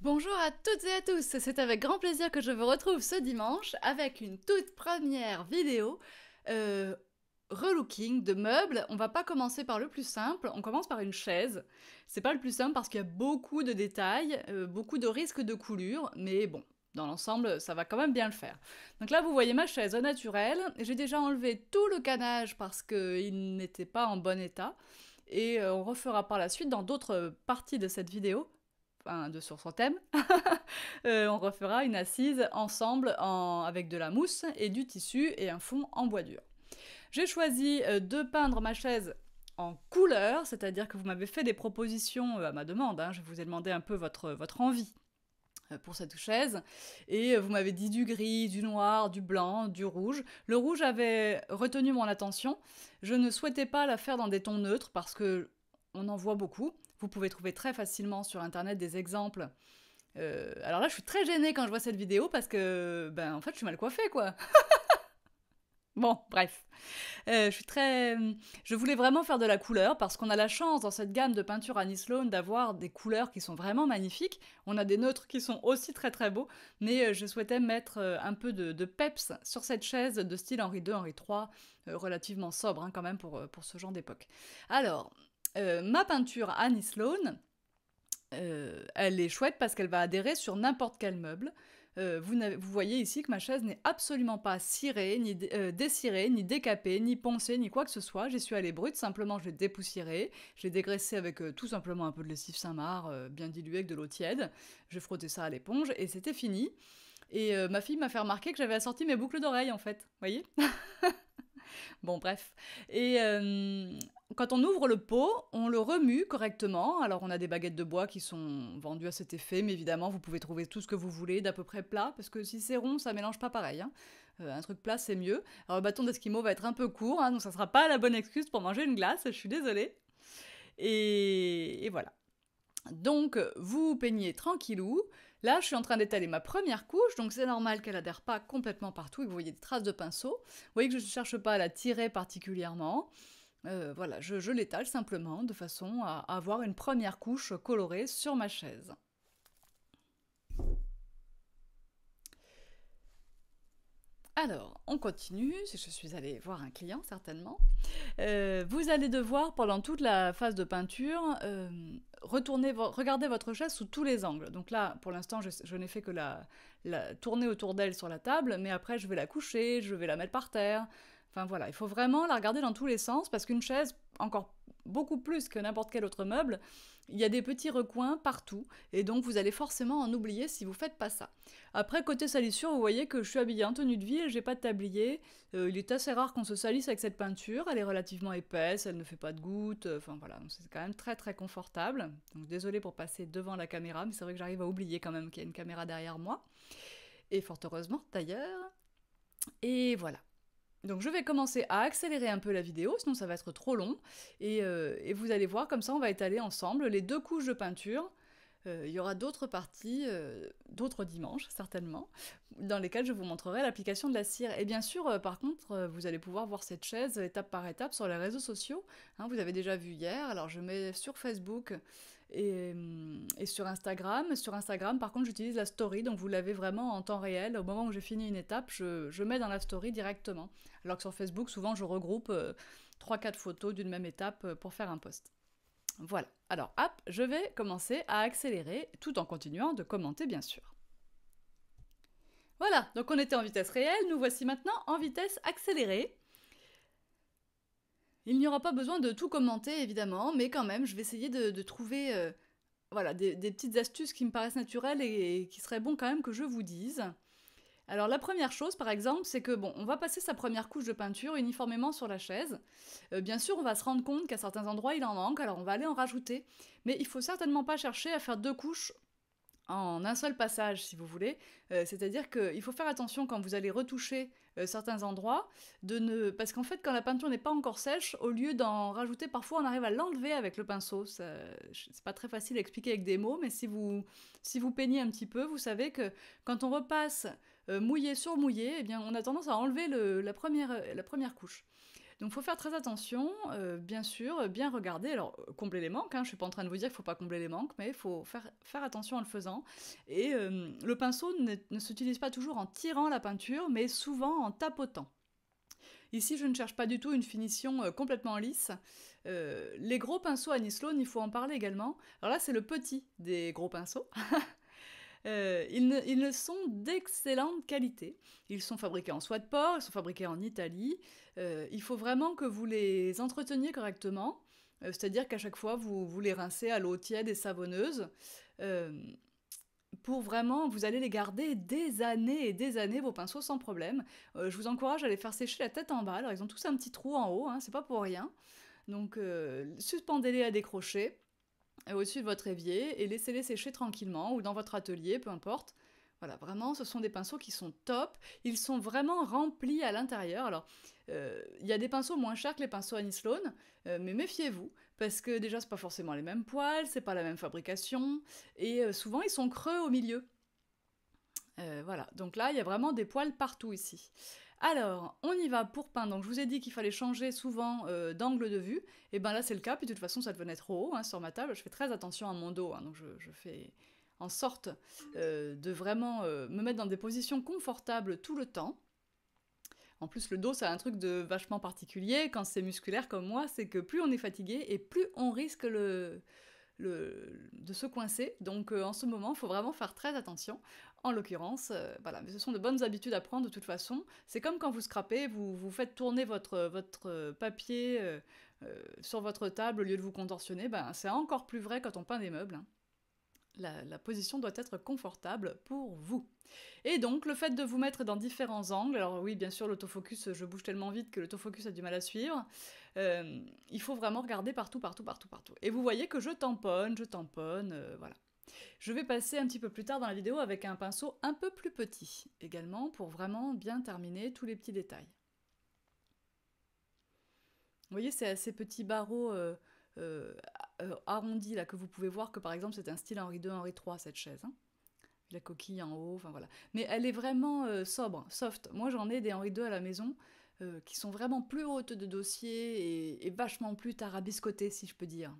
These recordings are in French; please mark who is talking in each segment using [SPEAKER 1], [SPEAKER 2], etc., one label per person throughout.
[SPEAKER 1] Bonjour à toutes et à tous, c'est avec grand plaisir que je vous retrouve ce dimanche avec une toute première vidéo euh, relooking de meubles. On va pas commencer par le plus simple, on commence par une chaise. C'est pas le plus simple parce qu'il y a beaucoup de détails, beaucoup de risques de coulure, mais bon, dans l'ensemble, ça va quand même bien le faire. Donc là, vous voyez ma chaise au naturel. J'ai déjà enlevé tout le canage parce qu'il n'était pas en bon état. Et on refera par la suite dans d'autres parties de cette vidéo enfin, sur son thème, on refera une assise ensemble avec de la mousse et du tissu et un fond en bois dur. J'ai choisi de peindre ma chaise en couleur, c'est-à-dire que vous m'avez fait des propositions à ma demande, hein, je vous ai demandé un peu votre envie pour cette chaise, et vous m'avez dit du gris, du noir, du blanc, du rouge. Le rouge avait retenu mon attention, je ne souhaitais pas la faire dans des tons neutres parce que on en voit beaucoup. Vous pouvez trouver très facilement sur internet des exemples. Alors là, je suis très gênée quand je vois cette vidéo parce que, ben, en fait, je suis mal coiffée, quoi. Bon, bref. Je suis très. Je voulais vraiment faire de la couleur parce qu'on a la chance dans cette gamme de peinture Annie Sloan d'avoir des couleurs qui sont vraiment magnifiques. On a des neutres qui sont aussi très très beaux, mais je souhaitais mettre un peu de peps sur cette chaise de style Henri II, Henri III, relativement sobre hein, quand même pour ce genre d'époque. Alors, ma peinture Annie Sloan, elle est chouette parce qu'elle va adhérer sur n'importe quel meuble. Vous voyez ici que ma chaise n'est absolument pas cirée, ni dessirée, ni décapée, ni poncée, ni quoi que ce soit. J'y suis allée brute, simplement je l'ai dépoussiérée. Je l'ai dégraissée avec tout simplement un peu de lessive Saint-Marc, bien diluée avec de l'eau tiède. J'ai frotté ça à l'éponge et c'était fini. Et ma fille m'a fait remarquer que j'avais assorti mes boucles d'oreilles en fait. Vous voyez. Bon, bref. Et quand on ouvre le pot, on le remue correctement. Alors, on a des baguettes de bois qui sont vendues à cet effet, mais évidemment, vous pouvez trouver tout ce que vous voulez d'à peu près plat, parce que si c'est rond, ça mélange pas pareil. Hein. Un truc plat, c'est mieux. Alors, le bâton d'esquimau va être un peu court, hein, donc ça sera pas la bonne excuse pour manger une glace, je suis désolée. Et voilà. Donc, vous peignez tranquillou. Là, je suis en train d'étaler ma première couche, donc c'est normal qu'elle adhère pas complètement partout et que vous voyez des traces de pinceau. Vous voyez que je ne cherche pas à la tirer particulièrement. Voilà, je l'étale simplement de façon à avoir une première couche colorée sur ma chaise. Alors, on continue, si je suis allée voir un client certainement. Vous allez devoir, pendant toute la phase de peinture, regarder votre chaise sous tous les angles. Donc là, pour l'instant, je n'ai fait que la tourner autour d'elle sur la table, mais après, je vais la coucher, je vais la mettre par terre. Enfin voilà, il faut vraiment la regarder dans tous les sens, parce qu'une chaise, encore beaucoup plus que n'importe quel autre meuble, il y a des petits recoins partout, et donc vous allez forcément en oublier si vous faites pas ça. Après, côté salissure, vous voyez que je suis habillée en tenue de ville, j'ai pas de tablier. Il est assez rare qu'on se salisse avec cette peinture, elle est relativement épaisse, elle ne fait pas de gouttes, enfin voilà, c'est quand même très très confortable. Donc désolée pour passer devant la caméra, mais c'est vrai que j'arrive à oublier quand même qu'il y a une caméra derrière moi. Et fort heureusement d'ailleurs. Et voilà. Donc je vais commencer à accélérer un peu la vidéo, sinon ça va être trop long. Et vous allez voir, comme ça on va étaler ensemble les deux couches de peinture. Il y aura d'autres parties, d'autres dimanches certainement, dans lesquels je vous montrerai l'application de la cire. Et bien sûr, par contre, vous allez pouvoir voir cette chaise étape par étape sur les réseaux sociaux. Hein, vous avez déjà vu hier, alors je mets sur Facebook et sur Instagram. Sur Instagram, par contre, j'utilise la story, donc vous l'avez vraiment en temps réel. Au moment où j'ai fini une étape, je mets dans la story directement. Alors que sur Facebook, souvent, je regroupe 3-4 photos d'une même étape pour faire un post. Voilà, alors hop, je vais commencer à accélérer tout en continuant de commenter bien sûr. Voilà, donc on était en vitesse réelle, nous voici maintenant en vitesse accélérée. Il n'y aura pas besoin de tout commenter évidemment, mais quand même je vais essayer de trouver voilà, des petites astuces qui me paraissent naturelles et qui seraient bon quand même que je vous dise. Alors la première chose par exemple, c'est que bon, on va passer sa première couche de peinture uniformément sur la chaise. Bien sûr, on va se rendre compte qu'à certains endroits il en manque, alors on va aller en rajouter. Mais il faut certainement pas chercher à faire deux couches en un seul passage, si vous voulez. C'est-à-dire qu'il faut faire attention quand vous allez retoucher certains endroits, parce qu'en fait, quand la peinture n'est pas encore sèche, au lieu d'en rajouter, parfois on arrive à l'enlever avec le pinceau. C'est pas très facile à expliquer avec des mots, mais si vous peignez un petit peu, vous savez que quand on repasse mouillé sur mouillé, eh bien, on a tendance à enlever la première couche. Donc il faut faire très attention, bien sûr, bien regarder. Alors, combler les manques, hein, je suis pas en train de vous dire qu'il faut pas combler les manques, mais il faut faire attention en le faisant. Et le pinceau ne s'utilise pas toujours en tirant la peinture, mais souvent en tapotant. Ici, je ne cherche pas du tout une finition complètement lisse. Les gros pinceaux Annie Sloan, il faut en parler également. Alors là, c'est le petit des gros pinceaux. Ils ne sont d'excellente qualité. Ils sont fabriqués en soie de porc, ils sont fabriqués en Italie. Il faut vraiment que vous les entreteniez correctement, c'est-à-dire qu'à chaque fois, vous les rincez à l'eau tiède et savonneuse. Euh, pour vraiment, vous allez les garder des années et des années, vos pinceaux, sans problème. Je vous encourage à les faire sécher la tête en bas. Alors, ils ont tous un petit trou en haut, hein, c'est pas pour rien. Donc, suspendez-les à des crochets au-dessus de votre évier et laissez-les sécher tranquillement ou dans votre atelier, peu importe. Voilà, vraiment, ce sont des pinceaux qui sont top. Ils sont vraiment remplis à l'intérieur. Alors, il y a des pinceaux moins chers que les pinceaux Annie Sloan, mais méfiez-vous, parce que déjà, c'est pas forcément les mêmes poils, c'est pas la même fabrication, et souvent, ils sont creux au milieu. Voilà, donc là, il y a vraiment des poils partout ici. Alors, on y va pour peindre. Donc, je vous ai dit qu'il fallait changer souvent d'angle de vue. Et ben là, c'est le cas. Puis de toute façon, ça devenait trop haut hein, sur ma table. Je fais très attention à mon dos. Hein, donc, je fais en sorte de vraiment me mettre dans des positions confortables tout le temps. En plus, le dos, c'est un truc de vachement particulier. Quand c'est musculaire comme moi, c'est que plus on est fatigué et plus on risque de se coincer. Donc en ce moment, il faut vraiment faire très attention. En l'occurrence, voilà, mais ce sont de bonnes habitudes à prendre de toute façon. C'est comme quand vous scrapez, vous faites tourner votre papier sur votre table au lieu de vous contorsionner. Ben, c'est encore plus vrai quand on peint des meubles. Hein. La position doit être confortable pour vous. Et donc, le fait de vous mettre dans différents angles, alors oui, bien sûr, l'autofocus, je bouge tellement vite que l'autofocus a du mal à suivre, il faut vraiment regarder partout, partout, partout, partout. Et vous voyez que je tamponne, voilà. Je vais passer un petit peu plus tard dans la vidéo avec un pinceau un peu plus petit, également, pour vraiment bien terminer tous les petits détails. Vous voyez, c'est ces petits barreaux arrondis là que vous pouvez voir que par exemple c'est un style Henri II, Henri III cette chaise. Hein. La coquille en haut, enfin voilà. Mais elle est vraiment sobre, soft. Moi j'en ai des Henri II à la maison qui sont vraiment plus hautes de dossier et vachement plus tarabiscotées si je peux dire.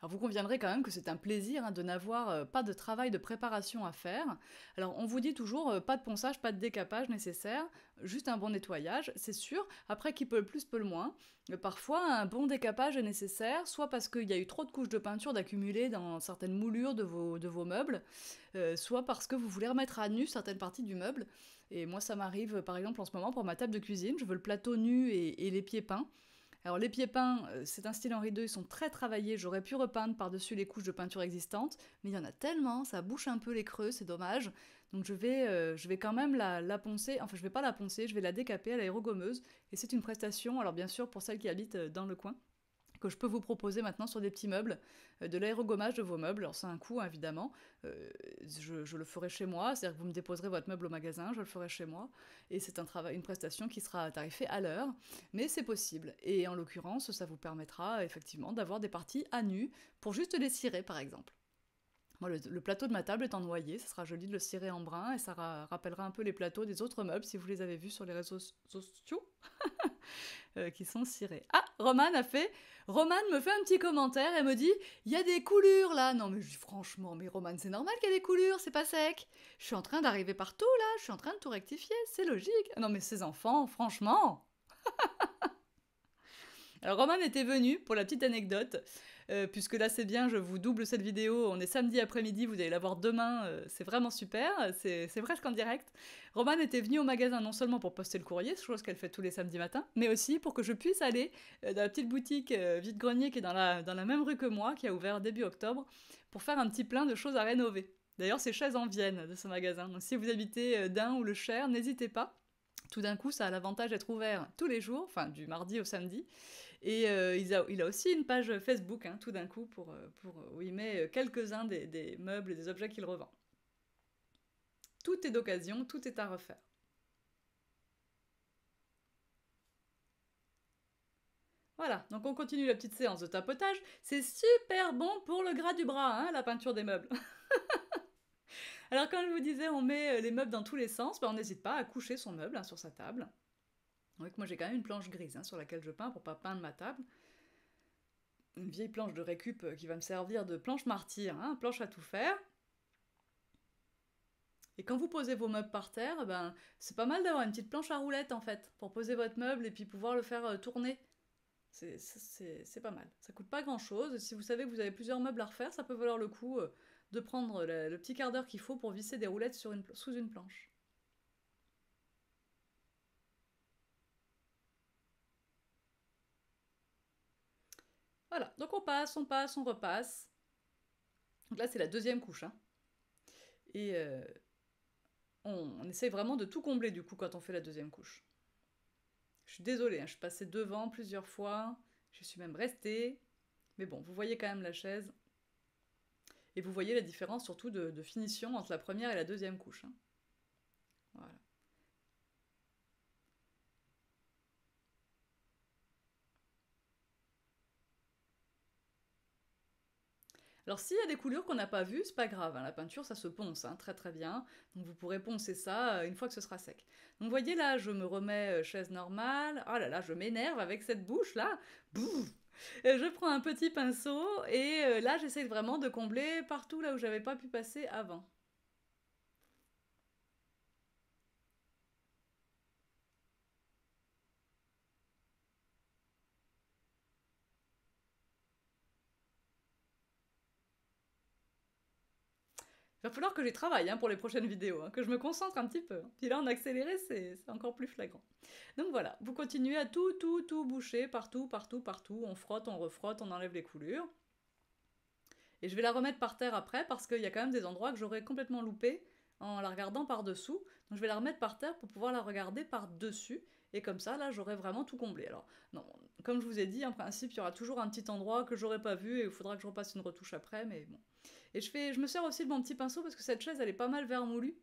[SPEAKER 1] Alors vous conviendrez quand même que c'est un plaisir hein, de n'avoir pas de travail de préparation à faire. Alors on vous dit toujours pas de ponçage, pas de décapage nécessaire, juste un bon nettoyage, c'est sûr. Après qui peut le plus, peut le moins. Parfois un bon décapage est nécessaire, soit parce qu'il y a eu trop de couches de peinture d'accumuler dans certaines moulures de vos meubles, soit parce que vous voulez remettre à nu certaines parties du meuble. Et moi ça m'arrive par exemple en ce moment pour ma table de cuisine, je veux le plateau nu et les pieds peints. Alors les pieds peints, c'est un style Henri II, ils sont très travaillés, j'aurais pu repeindre par-dessus les couches de peinture existantes, mais il y en a tellement, ça bouche un peu les creux, c'est dommage. Donc je vais quand même la poncer, enfin je vais pas la poncer, je vais la décaper à l'aérogommeuse, et c'est une prestation, alors bien sûr pour celles qui habitent dans le coin, que je peux vous proposer maintenant sur des petits meubles, de l'aérogommage de vos meubles. Alors c'est un coût évidemment, je le ferai chez moi, c'est-à-dire que vous me déposerez votre meuble au magasin, je le ferai chez moi, et c'est une prestation qui sera tarifée à l'heure, mais c'est possible. Et en l'occurrence, ça vous permettra effectivement d'avoir des parties à nu pour juste les cirer par exemple. Moi, le plateau de ma table est en noyer, ça sera joli de le cirer en brun et ça rappellera un peu les plateaux des autres meubles si vous les avez vus sur les réseaux sociaux. Qui sont cirés. Ah, Romane me fait un petit commentaire et me dit il y a des coulures là. Non mais franchement, mais Romane, c'est normal qu'il y ait des coulures, c'est pas sec. Je suis en train d'arriver partout là, je suis en train de tout rectifier, c'est logique. Non mais ces enfants, franchement. Alors Roman était venu, pour la petite anecdote, puisque là c'est bien, je vous double cette vidéo, on est samedi après-midi, vous allez la voir demain, c'est vraiment super, c'est presque en direct. Roman était venu au magasin non seulement pour poster le courrier, chose qu'elle fait tous les samedis matins, mais aussi pour que je puisse aller dans la petite boutique vide-grenier qui est dans la même rue que moi, qui a ouvert début octobre, pour faire un petit plein de choses à rénover. D'ailleurs, ces chaises en viennent de ce magasin, donc si vous habitez Dain ou le Cher, n'hésitez pas. Tout d'un coup, ça a l'avantage d'être ouvert tous les jours, enfin du mardi au samedi. Et il a aussi une page Facebook, hein, tout d'un coup, où il met quelques-uns des meubles et des objets qu'il revend. Tout est d'occasion, tout est à refaire. Voilà, donc on continue la petite séance de tapotage. C'est super bon pour le gras du bras, hein, la peinture des meubles. Alors quand je vous disais on met les meubles dans tous les sens, on n'hésite pas à coucher son meuble sur sa table. Donc moi j'ai quand même une planche grise sur laquelle je peins pour pas peindre ma table. Une vieille planche de récup qui va me servir de planche martyr, planche à tout faire. Et quand vous posez vos meubles par terre, c'est pas mal d'avoir une petite planche à roulettes en fait, pour poser votre meuble et puis pouvoir le faire tourner. C'est pas mal. Ça coûte pas grand chose. Si vous savez que vous avez plusieurs meubles à refaire, ça peut valoir le coup de prendre le petit quart d'heure qu'il faut pour visser des roulettes sous une planche. Voilà, donc on passe, on repasse. Donc là c'est la deuxième couche. Et on essaye vraiment de tout combler du coup quand on fait la deuxième couche. Je suis désolée, je suis passée devant plusieurs fois, je suis même restée. Mais bon, vous voyez quand même la chaise. Et vous voyez la différence surtout de finition entre la première et la deuxième couche. Voilà. Alors s'il y a des coulures qu'on n'a pas vues, c'est pas grave, la peinture ça se ponce très très bien, donc vous pourrez poncer ça une fois que ce sera sec. Donc vous voyez là, je me remets chaise normale, oh là là, je m'énerve avec cette bouche là, bouf. Je prends un petit pinceau et là j'essaie vraiment de combler partout là où j'avais pas pu passer avant. Il va falloir que j'y travaille pour les prochaines vidéos, que je me concentre un petit peu. Puis là, en accéléré, c'est encore plus flagrant. Donc voilà, vous continuez à tout boucher, partout, partout, partout. On frotte, on refrotte, on enlève les coulures. Et je vais la remettre par terre après, parce qu'il y a quand même des endroits que j'aurais complètement loupés en la regardant par-dessous. Donc je vais la remettre par terre pour pouvoir la regarder par-dessus. Et comme ça, là, j'aurai vraiment tout comblé. Alors, non, comme je vous ai dit, en principe, il y aura toujours un petit endroit que j'aurais pas vu et il faudra que je repasse une retouche après, mais bon. Et je me sers aussi de mon petit pinceau parce que cette chaise, elle est pas mal vermoulue.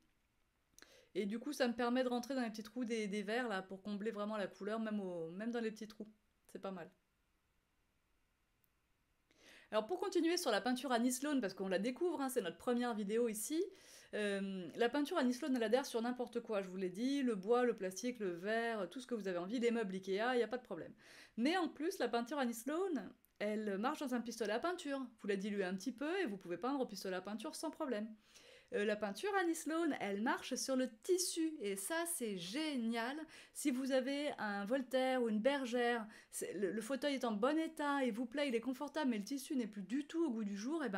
[SPEAKER 1] Et du coup, ça me permet de rentrer dans les petits trous des verres, là, pour combler vraiment la couleur, même dans les petits trous. C'est pas mal. Alors pour continuer sur la peinture Annie Sloan, parce qu'on la découvre, c'est notre première vidéo ici, la peinture Annie Sloan elle adhère sur n'importe quoi, je vous l'ai dit, le bois, le plastique, le verre, tout ce que vous avez envie, les meubles Ikea, il n'y a pas de problème. Mais en plus, la peinture Annie Sloan, elle marche dans un pistolet à peinture. Vous la diluez un petit peu et vous pouvez peindre au pistolet à peinture sans problème. La peinture Annie Sloan, elle marche sur le tissu, et ça c'est génial. Si vous avez un Voltaire ou une bergère, le fauteuil est en bon état, il vous plaît, il est confortable, mais le tissu n'est plus du tout au goût du jour, et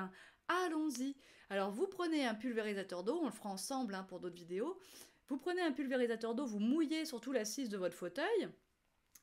[SPEAKER 1] allons-y. Alors vous prenez un pulvérisateur d'eau, on le fera ensemble pour d'autres vidéos, vous prenez un pulvérisateur d'eau, vous mouillez surtout l'assise de votre fauteuil,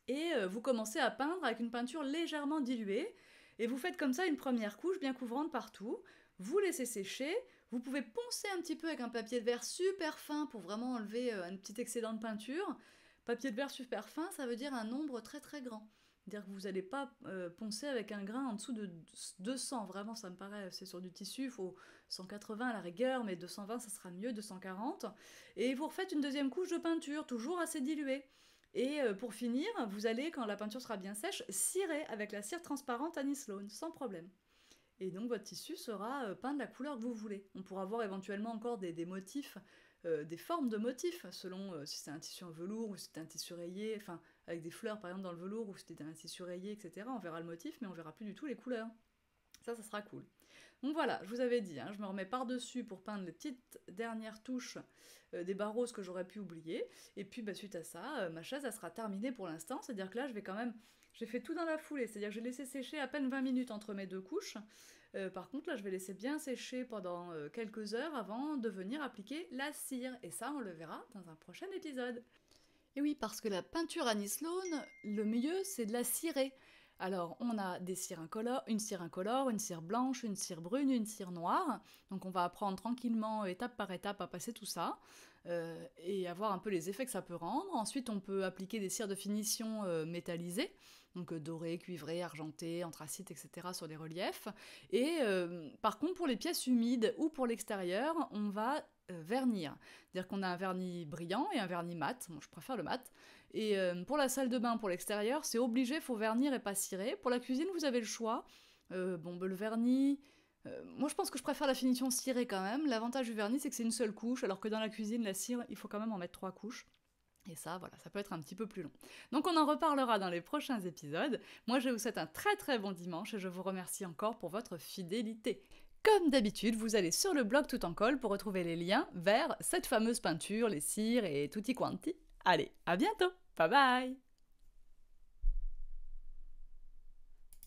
[SPEAKER 1] et vous commencez à peindre avec une peinture légèrement diluée, et vous faites comme ça une première couche bien couvrante partout, vous laissez sécher, vous pouvez poncer un petit peu avec un papier de verre super fin pour vraiment enlever un petit excédent de peinture. Papier de verre super fin, ça veut dire un nombre très très grand. C'est-à-dire que vous n'allez pas poncer avec un grain en dessous de 200, vraiment ça me paraît, c'est sur du tissu, il faut 180 à la rigueur, mais 220 ça sera mieux, 240. Et vous refaites une deuxième couche de peinture, toujours assez diluée. Et pour finir, vous allez, quand la peinture sera bien sèche, cirer avec la cire transparente Annie Sloan, sans problème. Et donc votre tissu sera peint de la couleur que vous voulez. On pourra voir éventuellement encore des motifs, des formes de motifs, selon si c'est un tissu en velours ou si c'est un tissu rayé, enfin avec des fleurs par exemple dans le velours ou si c'était un tissu rayé, etc. On verra le motif, mais on verra plus du tout les couleurs. Ça sera cool. Donc voilà, je vous avais dit, je me remets par-dessus pour peindre les petites dernières touches des barreaux que j'aurais pu oublier. Et puis suite à ça, ma chaise elle sera terminée pour l'instant, c'est-à-dire que là je vais quand même... J'ai fait tout dans la foulée, c'est-à-dire que j'ai laissé sécher à peine 20 minutes entre mes deux couches. Par contre là je vais laisser bien sécher pendant quelques heures avant de venir appliquer la cire. Et ça on le verra dans un prochain épisode. Et oui, parce que la peinture Annie Sloan, le mieux c'est de la cirer. Alors, on a des cires incolores, une cire blanche, une cire brune, une cire noire. Donc, on va apprendre tranquillement, étape par étape, à passer tout ça et à voir un peu les effets que ça peut rendre. Ensuite, on peut appliquer des cires de finition métallisées, donc dorées, cuivrées, argentées, anthracite, etc. sur les reliefs. Et par contre, pour les pièces humides ou pour l'extérieur, on va vernir. C'est-à-dire qu'on a un vernis brillant et un vernis mat. Moi, je préfère le mat. Et pour la salle de bain, pour l'extérieur, c'est obligé, il faut vernir et pas cirer. Pour la cuisine, vous avez le choix. Le vernis, Moi je pense que je préfère la finition cirée quand même. L'avantage du vernis c'est que c'est une seule couche, alors que dans la cuisine, la cire, il faut quand même en mettre 3 couches. Et ça, voilà, ça peut être un petit peu plus long. Donc on en reparlera dans les prochains épisodes. Moi je vous souhaite un très très bon dimanche et je vous remercie encore pour votre fidélité. Comme d'habitude, vous allez sur le blog Tout en Colle pour retrouver les liens vers cette fameuse peinture, les cires et tutti quanti. Allez, à bientôt. Bye bye.